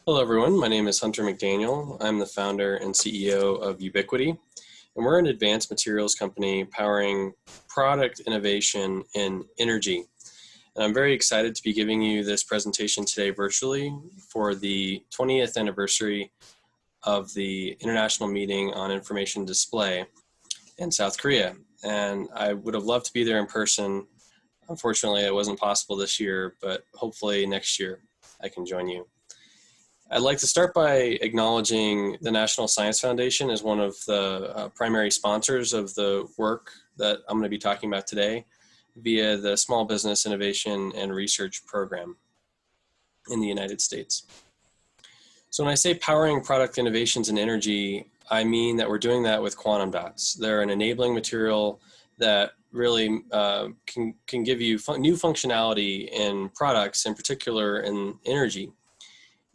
Hello, everyone. My name is Hunter McDaniel. I'm the founder and CEO of UbiQD, and we're an advanced materials company powering product innovation in energy. And I'm very excited to be giving you this presentation today virtually for the 20th anniversary of the International Meeting on Information Display in South Korea. And I would have loved to be there in person. Unfortunately, it wasn't possible this year, but hopefully next year I can join you. I'd like to start by acknowledging the National Science Foundation as one of the primary sponsors of the work that I'm going to be talking about today via the Small Business Innovation and Research Program in the United States. So when I say powering product innovations in energy, I mean that we're doing that with quantum dots. They're an enabling material that really can give you new functionality in products, in particular in energy.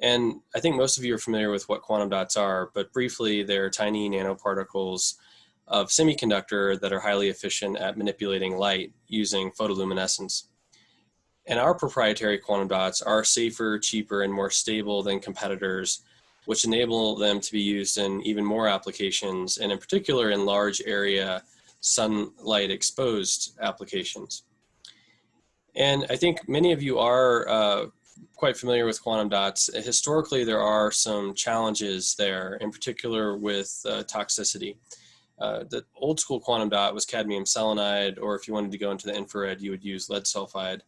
And I think most of you are familiar with what quantum dots are, but briefly, they're tiny nanoparticles of semiconductor that are highly efficient at manipulating light using photoluminescence. And our proprietary quantum dots are safer, cheaper, and more stable than competitors, which enable them to be used in even more applications, and in particular in large area sunlight exposed applications. And I think many of you are quite familiar with quantum dots. Historically, there are some challenges there, in particular with toxicity. The old school quantum dot was cadmium selenide, or if you wanted to go into the infrared, you would use lead sulfide.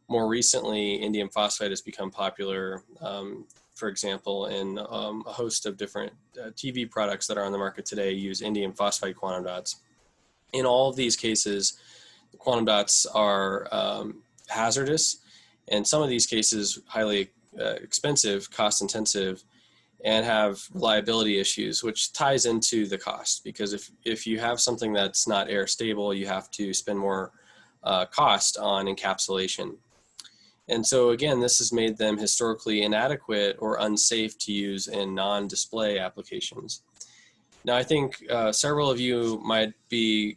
More recently, indium phosphide has become popular, for example, in a host of different TV products that are on the market today use indium phosphide quantum dots. In all of these cases, the quantum dots are hazardous, and some of these cases highly expensive, cost intensive, and have reliability issues, which ties into the cost, because if you have something that's not air stable, you have to spend more cost on encapsulation. And so again, this has made them historically inadequate or unsafe to use in non-display applications. Now, I think several of you might be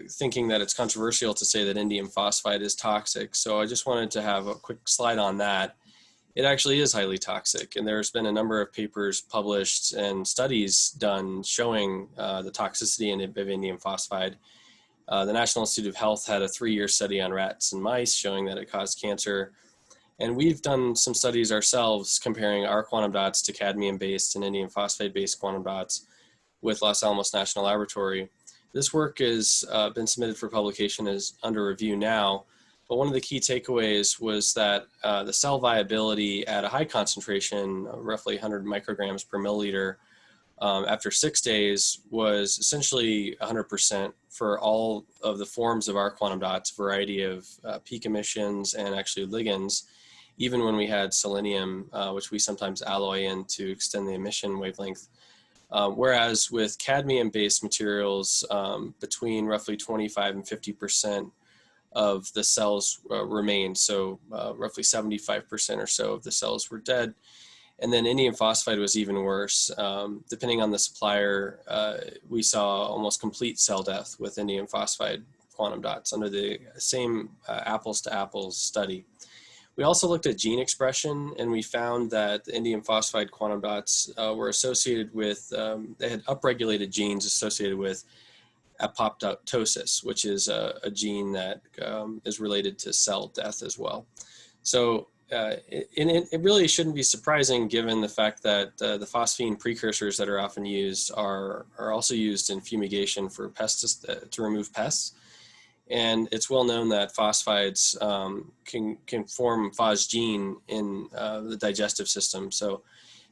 thinking that it's controversial to say that indium phosphide is toxic. So I just wanted to have a quick slide on that. It actually is highly toxic, and there's been a number of papers published and studies done showing the toxicity of indium phosphide. The National Institute of Health had a 3-year study on rats and mice showing that it caused cancer. And we've done some studies ourselves comparing our quantum dots to cadmium-based and indium phosphide-based quantum dots with Los Alamos National Laboratory. This work has been submitted for publication, is under review now, but one of the key takeaways was that the cell viability at a high concentration, roughly 100 micrograms per milliliter, after 6 days was essentially 100% for all of the forms of our quantum dots, variety of peak emissions and actually ligands, even when we had selenium, which we sometimes alloy in to extend the emission wavelength. Whereas with cadmium-based materials, between roughly 25 and 50% of the cells remained. So roughly 75% or so of the cells were dead. And then indium phosphide was even worse. Depending on the supplier, we saw almost complete cell death with indium phosphide quantum dots under the same apples to apples study. We also looked at gene expression, and we found that the indium phosphide quantum dots were associated with, they had upregulated genes associated with apoptosis, which is a gene that is related to cell death as well. So it really shouldn't be surprising given the fact that the phosphine precursors that are often used are also used in fumigation for pests, to remove pests. And it's well known that phosphides can form phosgene in the digestive system. So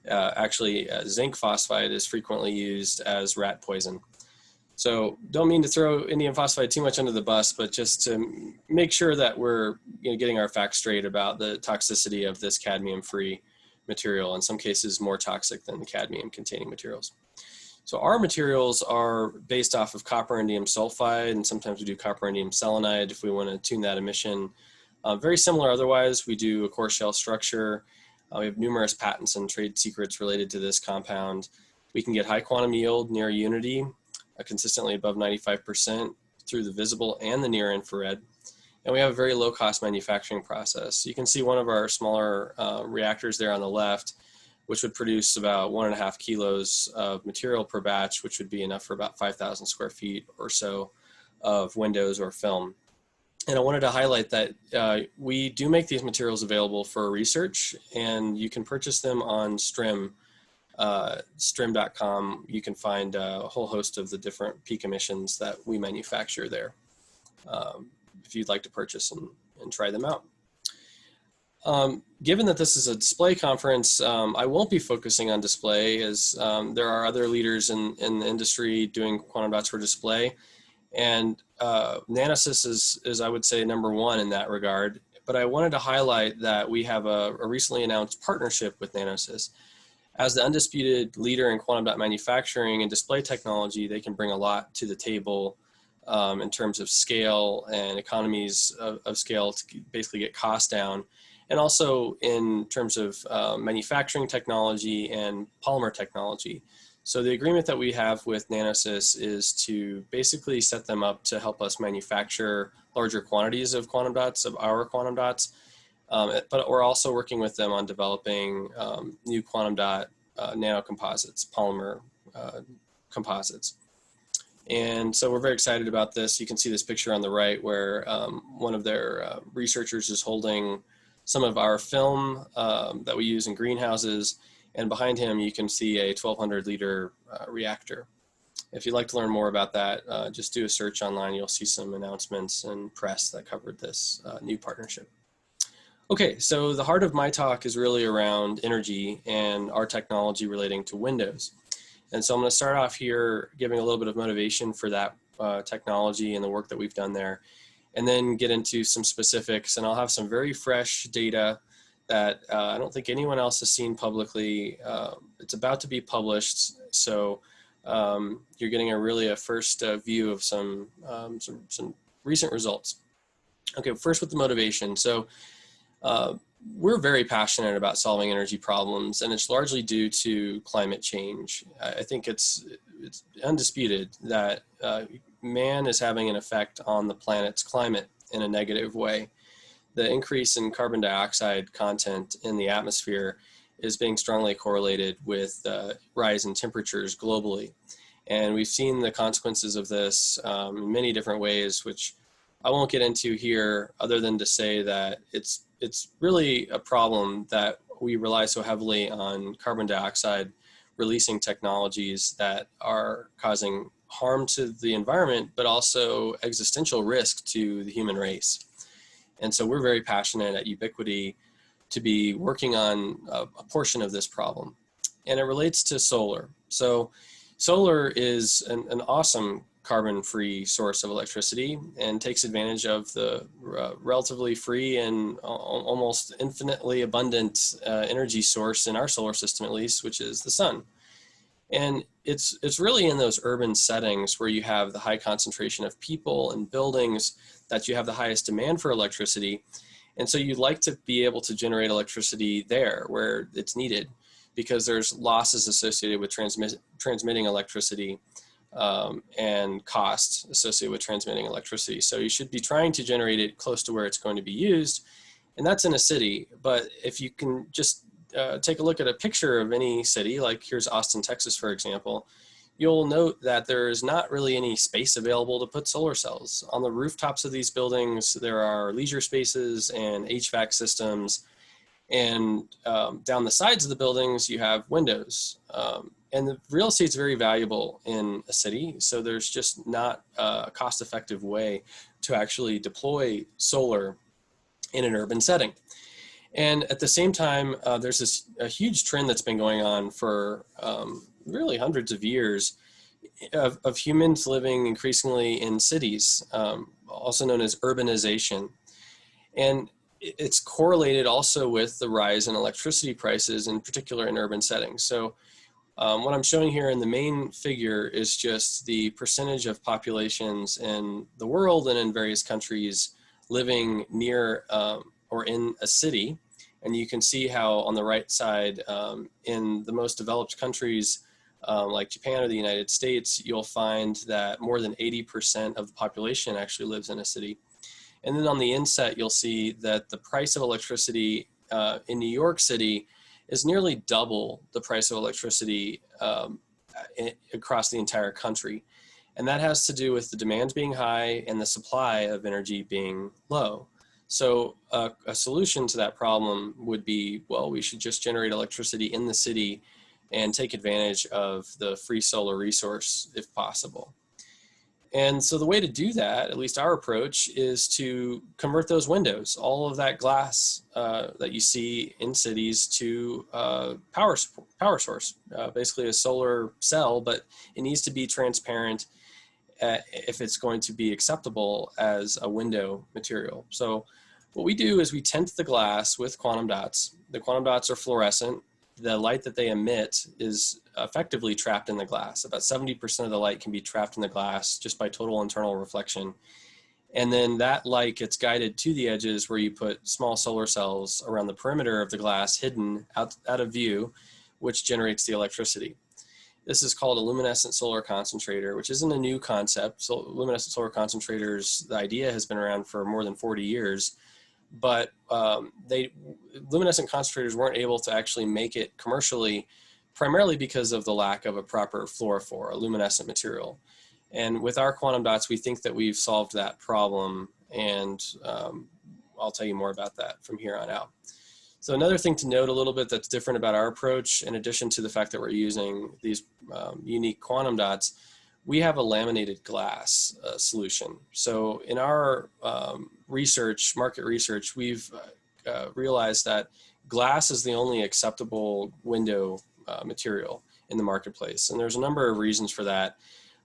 actually zinc phosphide is frequently used as rat poison. So don't mean to throw indium phosphide too much under the bus, but just to make sure that we're getting our facts straight about the toxicity of this cadmium-free material, in some cases more toxic than the cadmium-containing materials. So our materials are based off of copper indium sulfide, and sometimes we do copper indium selenide if we want to tune that emission. Very similar otherwise. We do a core shell structure. We have numerous patents and trade secrets related to this compound. We can get high quantum yield near unity, consistently above 95% through the visible and the near infrared. And we have a very low cost manufacturing process. You can see one of our smaller reactors there on the left. which would produce about 1.5 kilos of material per batch, which would be enough for about 5,000 square feet or so of windows or film. And I wanted to highlight that we do make these materials available for research, and you can purchase them on strim.com. You can find a whole host of the different peak emissions that we manufacture there, if you'd like to purchase and try them out. Given that this is a display conference, I won't be focusing on display, as there are other leaders in the industry doing quantum dots for display. And Nanosys is, I would say, number one in that regard. But I wanted to highlight that we have a recently announced partnership with Nanosys. As the undisputed leader in quantum dot manufacturing and display technology, they can bring a lot to the table in terms of scale and economies of scale to basically get costs down. And also in terms of manufacturing technology and polymer technology. So the agreement that we have with Nanosys is to basically set them up to help us manufacture larger quantities of quantum dots, of our quantum dots. But we're also working with them on developing new quantum dot nanocomposites, polymer composites. And so we're very excited about this. You can see this picture on the right where one of their researchers is holding some of our film that we use in greenhouses, and behind him you can see a 1,200 liter reactor. If you'd like to learn more about that, just do a search online. You'll see some announcements and press that covered this new partnership. Okay, so the heart of my talk is really around energy and our technology relating to windows. And so I'm going to start off here giving a little bit of motivation for that technology and the work that we've done there, and then get into some specifics. And I'll have some very fresh data that I don't think anyone else has seen publicly. It's about to be published, so you're getting a first view of some recent results. Okay, first with the motivation. So we're very passionate about solving energy problems, and it's largely due to climate change. I think it's undisputed that man is having an effect on the planet's climate in a negative way. The increase in carbon dioxide content in the atmosphere is being strongly correlated with rise in temperatures globally. And we've seen the consequences of this in many different ways, which I won't get into here, other than to say that it's really a problem that we rely so heavily on carbon dioxide releasing technologies that are causing harm to the environment, but also existential risk to the human race. And so we're very passionate at UbiQD to be working on a portion of this problem. And it relates to solar. So solar is an awesome carbon-free source of electricity and takes advantage of the relatively free and almost infinitely abundant energy source in our solar system, at least, which is the sun. And it's really in those urban settings where you have the high concentration of people and buildings that you have the highest demand for electricity. And so you'd like to be able to generate electricity there where it's needed, because there's losses associated with transmitting electricity and costs associated with transmitting electricity. So you should be trying to generate it close to where it's going to be used. And that's in a city. But if you can just take a look at a picture of any city, like here's Austin, Texas, for example, you'll note that there is not really any space available to put solar cells. On the rooftops of these buildings, there are leisure spaces and HVAC systems. And down the sides of the buildings, you have windows. And the real estate is very valuable in a city. So there's just not a cost-effective way to actually deploy solar in an urban setting. And at the same time, there's a huge trend that's been going on for really hundreds of years of humans living increasingly in cities, also known as urbanization. And it's correlated also with the rise in electricity prices, in particular in urban settings. So what I'm showing here in the main figure is just the percentage of populations in the world and in various countries living near or in a city. And you can see how on the right side, in the most developed countries like Japan or the United States, you'll find that more than 80% of the population actually lives in a city. And then on the inset, you'll see that the price of electricity in New York City is nearly double the price of electricity across the entire country. And that has to do with the demand being high and the supply of energy being low. So a solution to that problem would be, well, we should just generate electricity in the city and take advantage of the free solar resource if possible. And so the way to do that, at least our approach, is to convert those windows, all of that glass that you see in cities, to power source, basically a solar cell, but it needs to be transparent if it's going to be acceptable as a window material. So what we do is we tint the glass with quantum dots. The quantum dots are fluorescent. The light that they emit is effectively trapped in the glass. About 70% of the light can be trapped in the glass just by total internal reflection. And then that light gets guided to the edges where you put small solar cells around the perimeter of the glass, hidden out of view, which generates the electricity. This is called a luminescent solar concentrator, which isn't a new concept. So luminescent solar concentrators, the idea has been around for more than 40 years. But luminescent concentrators weren't able to actually make it commercially, primarily because of the lack of a proper fluorophore, a luminescent material. And with our quantum dots, we think that we've solved that problem, and I'll tell you more about that from here on out. So another thing to note a little bit that's different about our approach, in addition to the fact that we're using these unique quantum dots, we have a laminated glass solution. So in our market research, we've realized that glass is the only acceptable window material in the marketplace. And there's a number of reasons for that.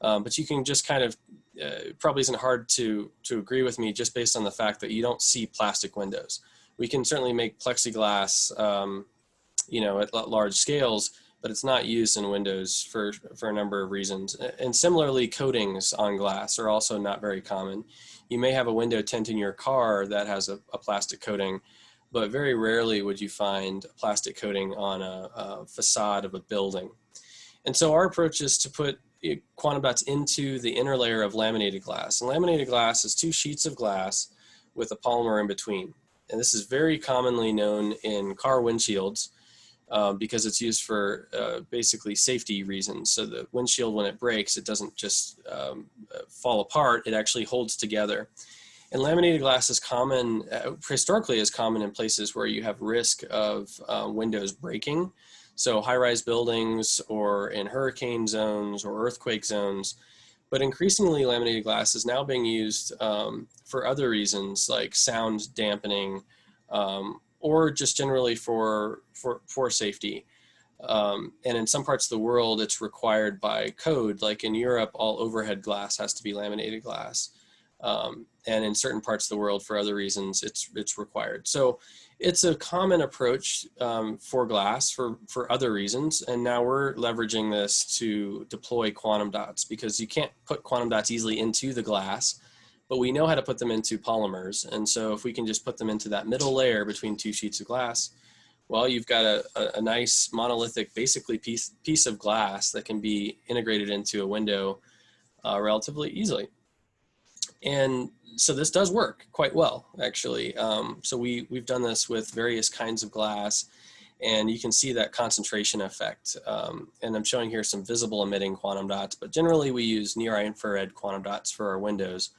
But you can just kind of, it probably isn't hard to agree with me just based on the fact that you don't see plastic windows. We can certainly make plexiglass, at large scales, but it's not used in windows for a number of reasons. And similarly, coatings on glass are also not very common. You may have a window tint in your car that has a plastic coating, but very rarely would you find a plastic coating on a facade of a building. And so our approach is to put quantum dots into the inner layer of laminated glass. And laminated glass is 2 sheets of glass with a polymer in between. And this is very commonly known in car windshields, because it's used for basically safety reasons. So the windshield, when it breaks, it doesn't just fall apart, it actually holds together. And laminated glass is common, historically is common in places where you have risk of windows breaking. So high-rise buildings, or in hurricane zones or earthquake zones. But increasingly, laminated glass is now being used for other reasons, like sound dampening, or just generally for safety. And in some parts of the world, it's required by code. Like in Europe, all overhead glass has to be laminated glass. And in certain parts of the world, for other reasons, it's required. So it's a common approach for glass for other reasons. And now we're leveraging this to deploy quantum dots, because you can't put quantum dots easily into the glass, but we know how to put them into polymers. And so if we can just put them into that middle layer between 2 sheets of glass, well, you've got a nice monolithic, basically piece of glass that can be integrated into a window relatively easily. And so this does work quite well, actually. So we've done this with various kinds of glass, and you can see that concentration effect. And I'm showing here some visible emitting quantum dots, but generally we use near-infrared quantum dots for our windows.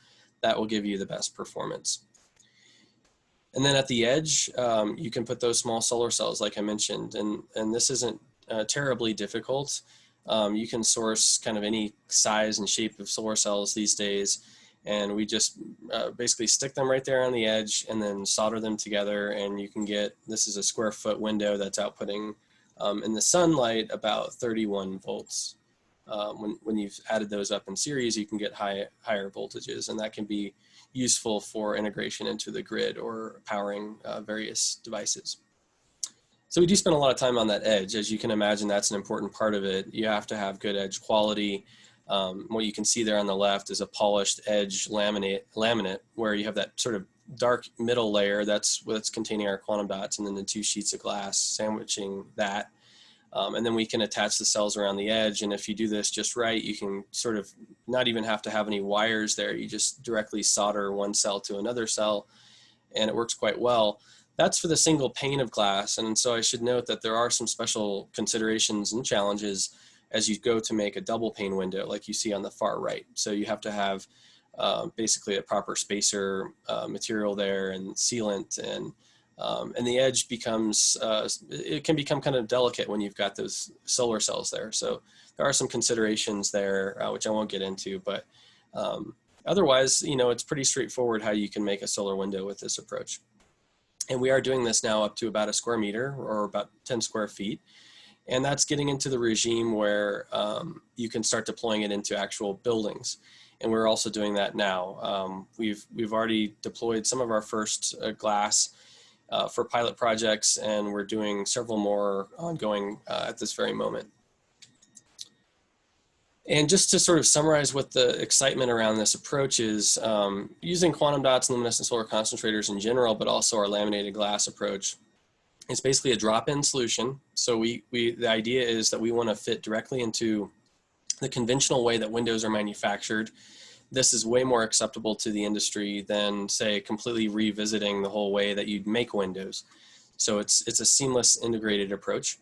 That will give you the best performance. And then at the edge, you can put those small solar cells, like I mentioned, and this isn't terribly difficult. You can source kind of any size and shape of solar cells these days, and we just basically stick them right there on the edge and then solder them together, and you can get, this is a square foot window that's outputting in the sunlight about 31 volts. When you've added those up in series, you can get higher voltages, and that can be useful for integration into the grid or powering various devices. So we do spend a lot of time on that edge. As you can imagine, that's an important part of it. You have to have good edge quality. What you can see there on the left is a polished edge laminate where you have that sort of dark middle layer that's what's containing our quantum dots, and then the 2 sheets of glass sandwiching that. And then we can attach the cells around the edge. And if you do this just right, you can sort of not even have to have any wires there. You just directly solder one cell to another cell, and it works quite well. That's for the single pane of glass. And so I should note that there are some special considerations and challenges as you go to make a double pane window like you see on the far right. So you have to have basically a proper spacer material there and sealant, and the edge becomes, it can become kind of delicate when you've got those solar cells there. So there are some considerations there, which I won't get into, but otherwise, it's pretty straightforward how you can make a solar window with this approach. And we are doing this now up to about a square meter or about 10 square feet. And that's getting into the regime where you can start deploying it into actual buildings. And we're also doing that now. We've already deployed some of our first glass for pilot projects, and we're doing several more ongoing at this very moment. And just to sort of summarize what the excitement around this approach is, using quantum dots and luminescent solar concentrators in general, but also our laminated glass approach, it's basically a drop-in solution. So the idea is that we want to fit directly into the conventional way that windows are manufactured. This is way more acceptable to the industry than, say, completely revisiting the whole way that you'd make windows. So it's a seamless integrated approach.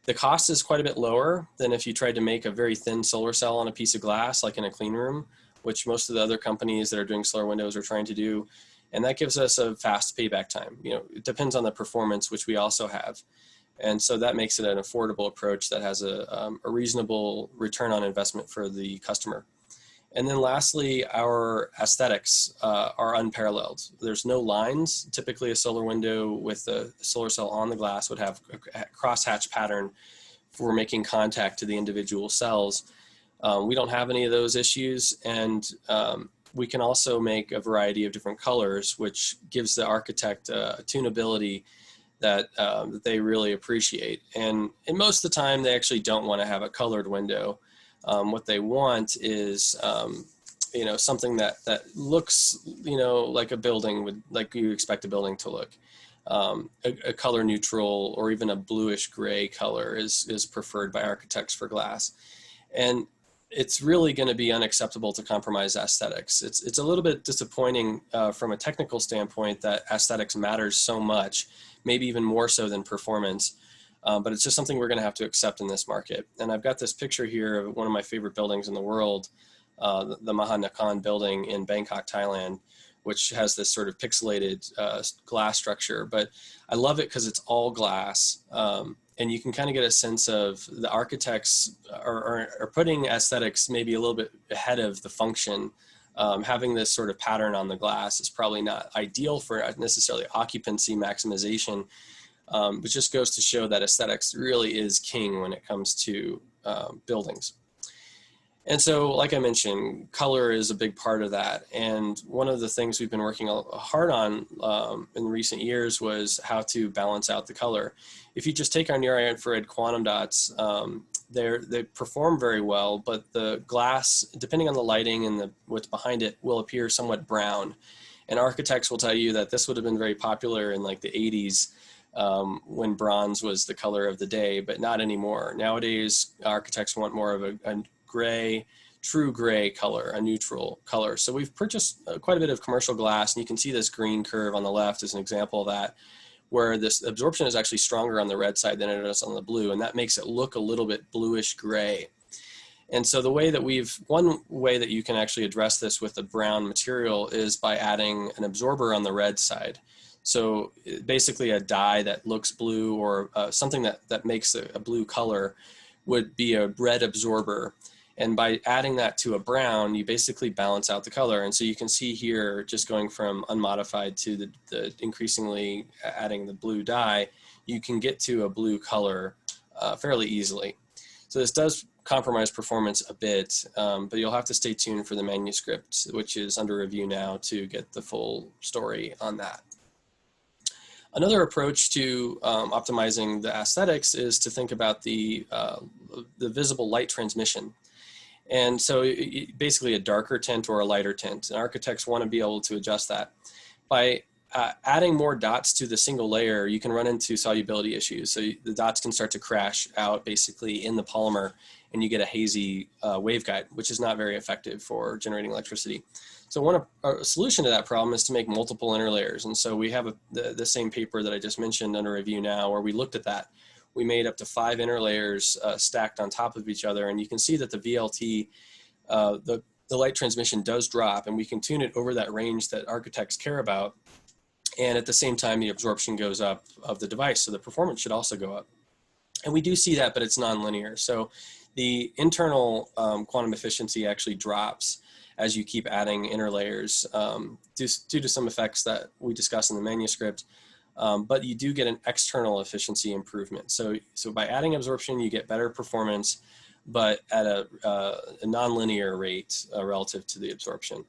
The cost is quite a bit lower than if you tried to make a very thin solar cell on a piece of glass, like in a clean room, which most of the other companies that are doing solar windows are trying to do. And that gives us a fast payback time. It depends on the performance, which we also have. And so that makes it an affordable approach that has a reasonable return on investment for the customer. And then lastly, our aesthetics are unparalleled. There's no lines. Typically a solar window with a solar cell on the glass would have a crosshatch pattern for making contact to the individual cells. We don't have any of those issues, and we can also make a variety of different colors, which gives the architect a tunability that they really appreciate. And most of the time, they actually don't want to have a colored window. What they want is, something that looks, like a building would, like you expect a building to look. A color neutral or even a bluish gray color is preferred by architects for glass. And it's really going to be unacceptable to compromise aesthetics. It's a little bit disappointing from a technical standpoint that aesthetics matters so much, maybe even more so than performance. But it's just something we're going to have to accept in this market. And I've got this picture here of one of my favorite buildings in the world, the Maha Nakhon building in Bangkok, Thailand, which has this sort of pixelated glass structure. But I love it because it's all glass. And you can kind of get a sense of the architects are putting aesthetics maybe a little bit ahead of the function. Having this sort of pattern on the glass is probably not ideal for necessarily occupancy maximization, but just goes to show that aesthetics really is king when it comes to buildings. And so, like I mentioned, color is a big part of that. And one of the things we've been working hard on in recent years was how to balance out the color. If you just take our near infrared quantum dots, they perform very well, but the glass, depending on the lighting and what's behind it, will appear somewhat brown. And architects will tell you that this would have been very popular in like the 80s when bronze was the color of the day, but not anymore. Nowadays, architects want more of a gray, true gray color, a neutral color. So we've purchased quite a bit of commercial glass, and you can see this green curve on the left as an example of that, where this absorption is actually stronger on the red side than it is on the blue, and that makes it look a little bit bluish gray. And so the way that one way that you can actually address this with the brown material is by adding an absorber on the red side. So basically a dye that looks blue or something that makes a blue color would be a red absorber. And by adding that to a brown, you basically balance out the color. And so you can see here, just going from unmodified to the increasingly adding the blue dye, you can get to a blue color fairly easily. So this does compromise performance a bit, but you'll have to stay tuned for the manuscript, which is under review now, to get the full story on that. Another approach to optimizing the aesthetics is to think about the visible light transmission. And so basically a darker tint or a lighter tint. And architects want to be able to adjust that. By adding more dots to the single layer, you can run into solubility issues. So the dots can start to crash out basically in the polymer, and you get a hazy waveguide, which is not very effective for generating electricity. So a solution to that problem is to make multiple interlayers. And so we have the same paper that I just mentioned under review now, where we looked at that. We made up to 5 interlayers stacked on top of each other, and you can see that the VLT, the light transmission does drop, and we can tune it over that range that architects care about. And at the same time, the absorption goes up of the device, so the performance should also go up. And we do see that, but it's nonlinear. So the internal quantum efficiency actually drops as you keep adding interlayers due to some effects that we discuss in the manuscript. But you do get an external efficiency improvement. So by adding absorption, you get better performance, but at a nonlinear rate relative to the absorption.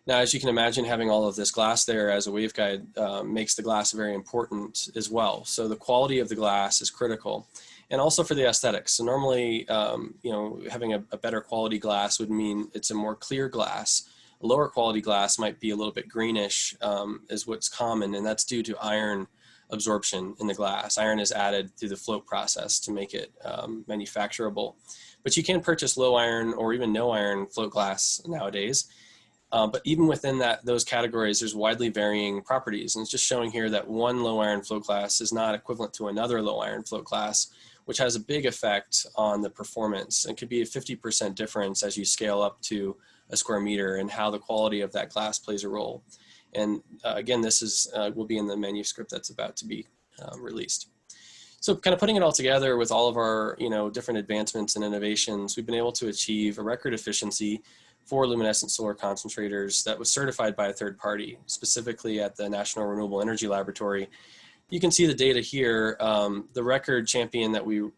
Now, as you can imagine, having all of this glass there as a waveguide makes the glass very important as well. So the quality of the glass is critical, and also for the aesthetics. So normally, having a better quality glass would mean it's a more clear glass. A lower quality glass might be a little bit greenish, is what's common, and that's due to iron absorption in the glass. Iron is added through the float process to make it manufacturable. But you can purchase low iron or even no iron float glass nowadays. But even within those categories, there's widely varying properties. And it's just showing here that one low iron float glass is not equivalent to another low iron float glass, which has a big effect on the performance. It could be a 50% difference as you scale up to a square meter, and how the quality of that glass plays a role. And again, this will be in the manuscript that's about to be released. So kind of putting it all together with all of our different advancements and innovations, we've been able to achieve a record efficiency for luminescent solar concentrators that was certified by a third party, specifically at the National Renewable Energy Laboratory. You can see the data here. The record champion that we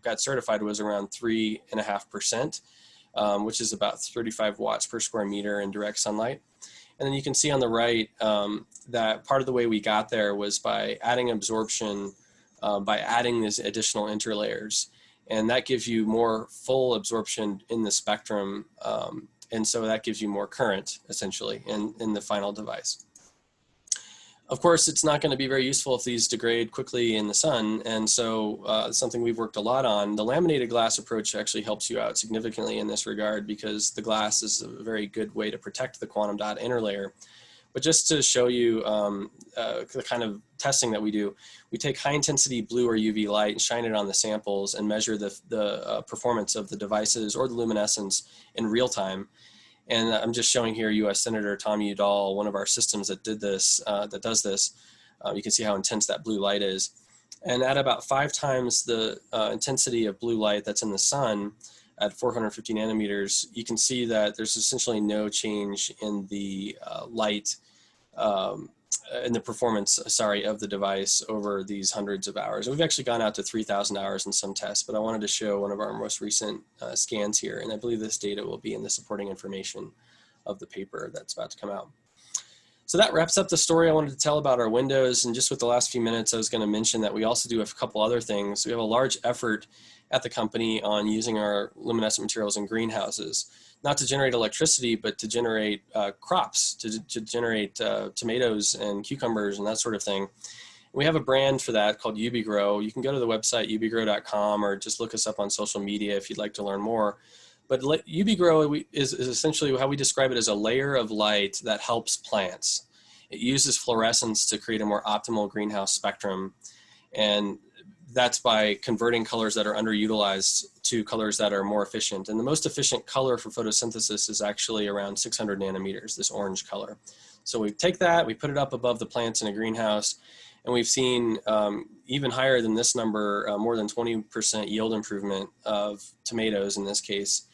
got certified was around 3.5%, which is about 35 watts per square meter in direct sunlight. And then you can see on the right that part of the way we got there was by adding absorption, by adding these additional interlayers. And that gives you more full absorption in the spectrum. And so that gives you more current, essentially, in the final device. Of course, it's not going to be very useful if these degrade quickly in the sun. And so something we've worked a lot on. The laminated glass approach actually helps you out significantly in this regard, because the glass is a very good way to protect the quantum dot interlayer. But just to show you the kind of testing that we do, we take high intensity blue or UV light and shine it on the samples and measure the performance of the devices or the luminescence in real time. And I'm just showing here U.S. Senator Tom Udall, one of our systems that did this, that does this. You can see how intense that blue light is. And at about 5 times the intensity of blue light that's in the sun, at 450 nanometers, you can see that there's essentially no change in the light, in the performance, of the device over these hundreds of hours. We've actually gone out to 3,000 hours in some tests, but I wanted to show one of our most recent scans here, and I believe this data will be in the supporting information of the paper that's about to come out. So that wraps up the story I wanted to tell about our windows, and just with the last few minutes, I was going to mention that we also do a couple other things. We have a large effort at the company on using our luminescent materials in greenhouses, not to generate electricity, but to generate crops, to generate tomatoes and cucumbers and that sort of thing. We have a brand for that called UbiGrow. You can go to the website ubigrow.com or just look us up on social media if you'd like to learn more. But UbiGrow is essentially how we describe it as a layer of light that helps plants. It uses fluorescence to create a more optimal greenhouse spectrum. And that's by converting colors that are underutilized to colors that are more efficient. And the most efficient color for photosynthesis is actually around 600 nanometers, this orange color. So we take that, we put it up above the plants in a greenhouse, and we've seen even higher than this number, more than 20% yield improvement of tomatoes in this case.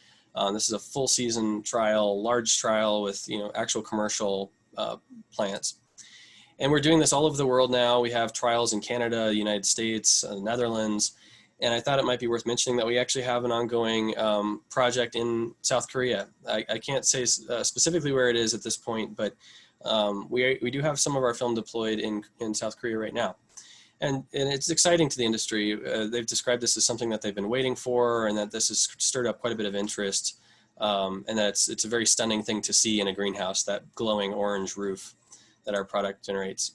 This is a full season trial, large trial with actual commercial plants. And we're doing this all over the world now. We have trials in Canada, the United States, Netherlands, and I thought it might be worth mentioning that we actually have an ongoing project in South Korea. I can't say specifically where it is at this point, but we do have some of our film deployed in South Korea right now. And it's exciting to the industry. They've described this as something that they've been waiting for, and that this has stirred up quite a bit of interest And it's a very stunning thing to see in a greenhouse, that glowing orange roof that our product generates.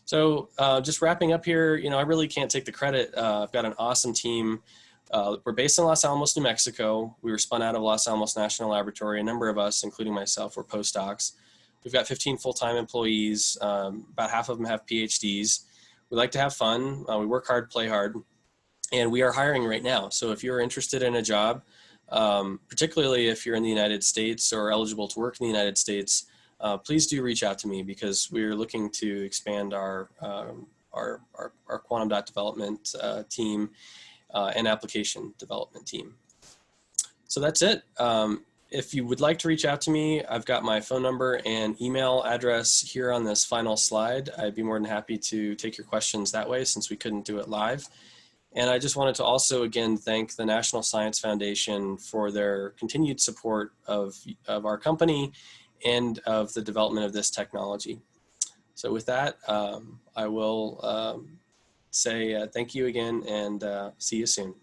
So just wrapping up here, I really can't take the credit. I've got an awesome team. We're based in Los Alamos, New Mexico. We were spun out of Los Alamos National Laboratory. A number of us, including myself, were postdocs. We've got 15 full-time employees. About half of them have PhDs. We like to have fun. We work hard, play hard. And we are hiring right now. So if you're interested in a job, particularly if you're in the United States or eligible to work in the United States, please do reach out to me, because we're looking to expand our quantum dot development team and application development team. So that's it. If you would like to reach out to me, I've got my phone number and email address here on this final slide. I'd be more than happy to take your questions that way, since we couldn't do it live. And I just wanted to also, again, thank the National Science Foundation for their continued support of our company and of the development of this technology. So with that, I will say thank you again, and see you soon.